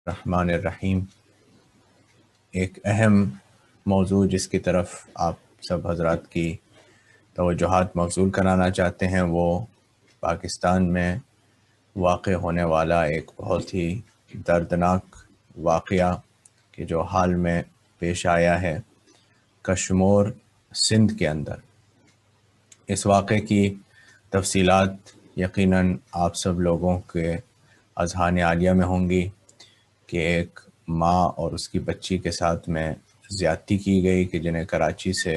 الرحمن الرحیم۔ ایک اہم موضوع جس کی طرف آپ سب حضرات کی توجہات مبذول کرانا چاہتے ہیں وہ پاکستان میں واقع ہونے والا ایک بہت ہی دردناک واقعہ کہ جو حال میں پیش آیا ہے کشمور سندھ کے اندر۔ اس واقعے کی تفصیلات یقیناً آپ سب لوگوں کے اذہان عالیہ میں ہوں گی کہ ایک ماں اور اس کی بچی کے ساتھ میں زیادتی کی گئی کہ جنہیں کراچی سے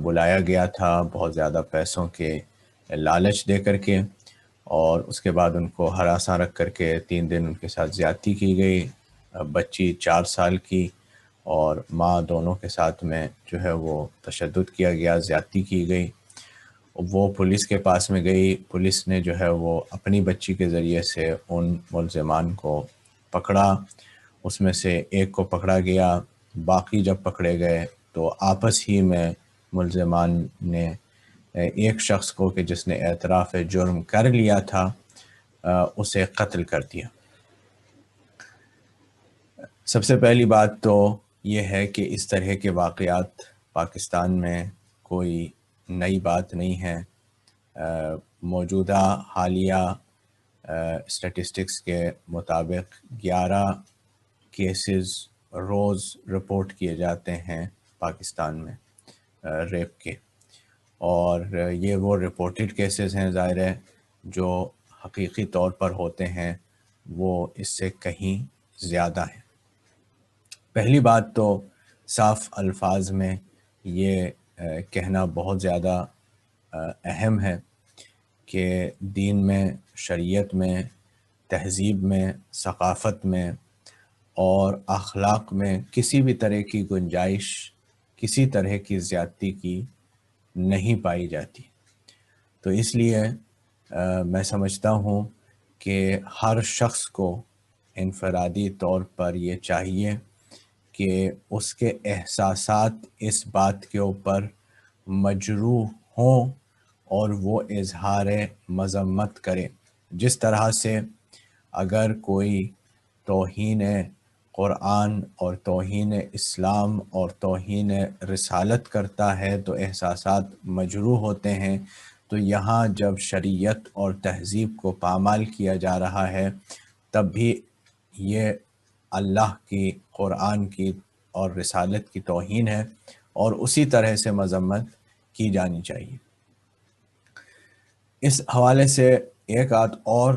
بلایا گیا تھا بہت زیادہ پیسوں کے لالچ دے کر کے، اور اس کے بعد ان کو ہراساں رکھ کر کے 3 دن ان کے ساتھ زیادتی کی گئی۔ بچی 4 سال کی اور ماں دونوں کے ساتھ میں جو ہے وہ تشدد کیا گیا، زیادتی کی گئی۔ وہ پولیس کے پاس میں گئی، پولیس نے جو ہے وہ اپنی بچی کے ذریعے سے ان ملزمان کو پکڑا، اس میں سے ایک کو پکڑا گیا، باقی جب پکڑے گئے تو آپس ہی میں ملزمان نے ایک شخص کو کہ جس نے اعتراف جرم کر لیا تھا اسے قتل کر دیا۔ سب سے پہلی بات تو یہ ہے کہ اس طرح کے واقعات پاکستان میں کوئی نئی بات نہیں ہے۔ موجودہ حالیہ اسٹیٹسٹکس کے مطابق 11 کیسز روز رپورٹ کیے جاتے ہیں پاکستان میں ریپ کے، اور یہ وہ رپورٹڈ کیسز ہیں، ظاہر ہے جو حقیقی طور پر ہوتے ہیں وہ اس سے کہیں زیادہ ہیں۔ پہلی بات تو صاف الفاظ میں یہ کہنا بہت زیادہ اہم ہے کہ دین میں، شریعت میں، تہذیب میں، ثقافت میں اور اخلاق میں کسی بھی طرح کی گنجائش کسی طرح کی زیادتی کی نہیں پائی جاتی۔ تو اس لیے میں سمجھتا ہوں کہ ہر شخص کو انفرادی طور پر یہ چاہیے کہ اس کے احساسات اس بات کے اوپر مجروح ہوں اور وہ اظہار مذمت کرے۔ جس طرح سے اگر کوئی توہین قرآن اور توہین اسلام اور توہین رسالت کرتا ہے تو احساسات مجروح ہوتے ہیں، تو یہاں جب شریعت اور تہذیب کو پامال کیا جا رہا ہے تب بھی یہ اللہ کی، قرآن کی اور رسالت کی توہین ہے اور اسی طرح سے مذمت کی جانی چاہیے۔ اس حوالے سے ایک آدھ اور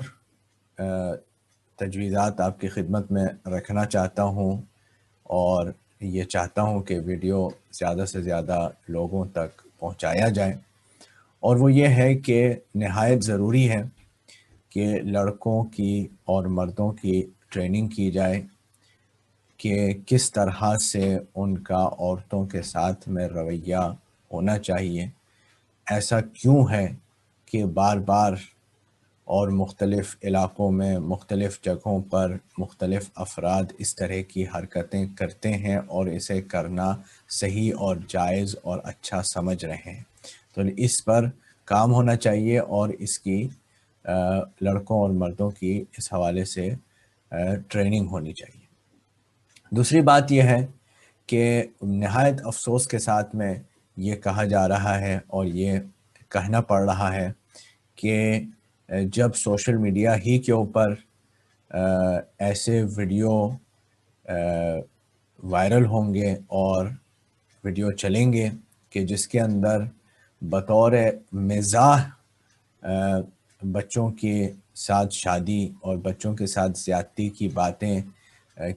تجویزات آپ کی خدمت میں رکھنا چاہتا ہوں، اور یہ چاہتا ہوں کہ ویڈیو زیادہ سے زیادہ لوگوں تک پہنچایا جائے، اور وہ یہ ہے کہ نہایت ضروری ہے کہ لڑکوں کی اور مردوں کی ٹریننگ کی جائے کہ کس طرح سے ان کا عورتوں کے ساتھ میں رویہ ہونا چاہیے۔ ایسا کیوں ہے کہ بار بار اور مختلف علاقوں میں، مختلف جگہوں پر مختلف افراد اس طرح کی حرکتیں کرتے ہیں اور اسے کرنا صحیح اور جائز اور اچھا سمجھ رہے ہیں؟ تو اس پر کام ہونا چاہیے اور اس کی لڑکوں اور مردوں کی اس حوالے سے ٹریننگ ہونی چاہیے۔ دوسری بات یہ ہے کہ نہایت افسوس کے ساتھ میں یہ کہا جا رہا ہے اور یہ کہنا پڑ رہا ہے کہ جب سوشل میڈیا ہی کے اوپر ایسے ویڈیو وائرل ہوں گے اور ویڈیو چلیں گے کہ جس کے اندر بطور مزاح بچوں کے ساتھ شادی اور بچوں کے ساتھ زیادتی کی باتیں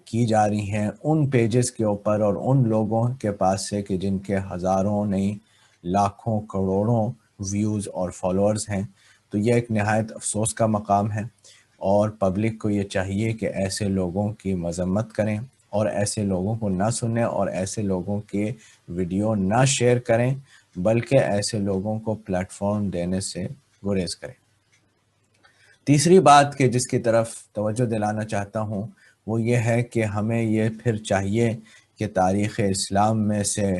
کی جا رہی ہیں ان پیجز کے اوپر اور ان لوگوں کے پاس سے کہ جن کے ہزاروں نہیں لاکھوں کروڑوں ویوز اور فالوورز ہیں، تو یہ ایک نہایت افسوس کا مقام ہے، اور پبلک کو یہ چاہیے کہ ایسے لوگوں کی مذمت کریں اور ایسے لوگوں کو نہ سنیں اور ایسے لوگوں کے ویڈیو نہ شیئر کریں، بلکہ ایسے لوگوں کو پلیٹ فارم دینے سے گریز کریں۔ تیسری بات کہ جس کی طرف توجہ دلانا چاہتا ہوں وہ یہ ہے کہ ہمیں یہ پھر چاہیے کہ تاریخ اسلام میں سے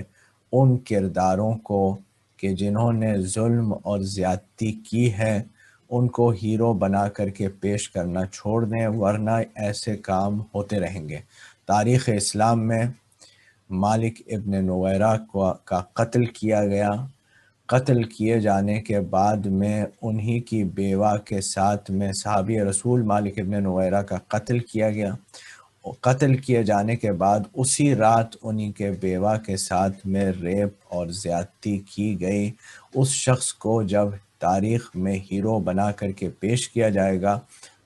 ان کرداروں کو کہ جنہوں نے ظلم اور زیادتی کی ہے ان کو ہیرو بنا کر کے پیش کرنا چھوڑ دیں، ورنہ ایسے کام ہوتے رہیں گے۔ تاریخ اسلام میں مالک ابن نویرہ کا قتل کیا گیا۔ قتل کیے جانے کے بعد میں انہی کی بیوہ کے ساتھ میں صحابی رسول مالک ابن نویرہ کا قتل کیا گیا۔ قتل کیے جانے کے بعد اسی رات انہی کے بیوہ کے ساتھ میں ریپ اور زیادتی کی گئی۔ اس شخص کو جب تاریخ میں ہیرو بنا کر کے پیش کیا جائے گا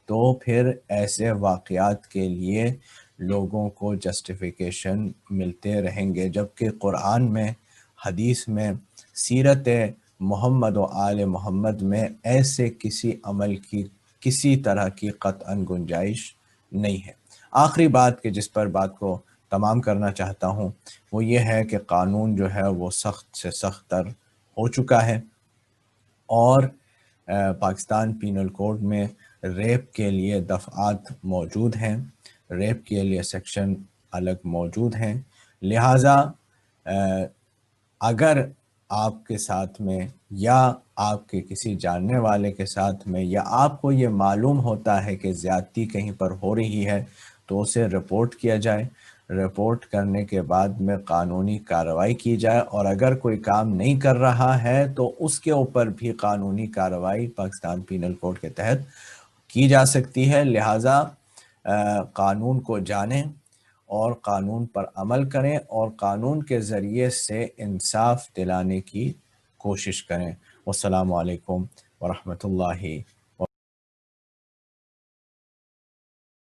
تو پھر ایسے واقعات کے لیے لوگوں کو جسٹیفیکیشن ملتے رہیں گے، جبکہ قرآن میں، حدیث میں، سیرت محمد و آل محمد میں ایسے کسی عمل کی کسی طرح کی قطعاً گنجائش نہیں ہے۔ آخری بات کہ جس پر بات کو تمام کرنا چاہتا ہوں وہ یہ ہے کہ قانون جو ہے وہ سخت سے سخت تر ہو چکا ہے، اور پاکستان پینل کوڈ میں ریپ کے لیے دفعات موجود ہیں، ریپ کے لیے سیکشن الگ موجود ہیں۔ لہٰذا اگر آپ کے ساتھ میں یا آپ کے کسی جاننے والے کے ساتھ میں یا آپ کو یہ معلوم ہوتا ہے کہ زیادتی کہیں پر ہو رہی ہے تو اسے رپورٹ کیا جائے، رپورٹ کرنے کے بعد میں قانونی کارروائی کی جائے، اور اگر کوئی کام نہیں کر رہا ہے تو اس کے اوپر بھی قانونی کارروائی پاکستان پینل کوڈ کے تحت کی جا سکتی ہے۔ لہٰذا قانون کو جانیں اور قانون پر عمل کریں اور قانون کے ذریعے سے انصاف دلانے کی کوشش کریں۔ والسلام علیکم ورحمۃ اللہ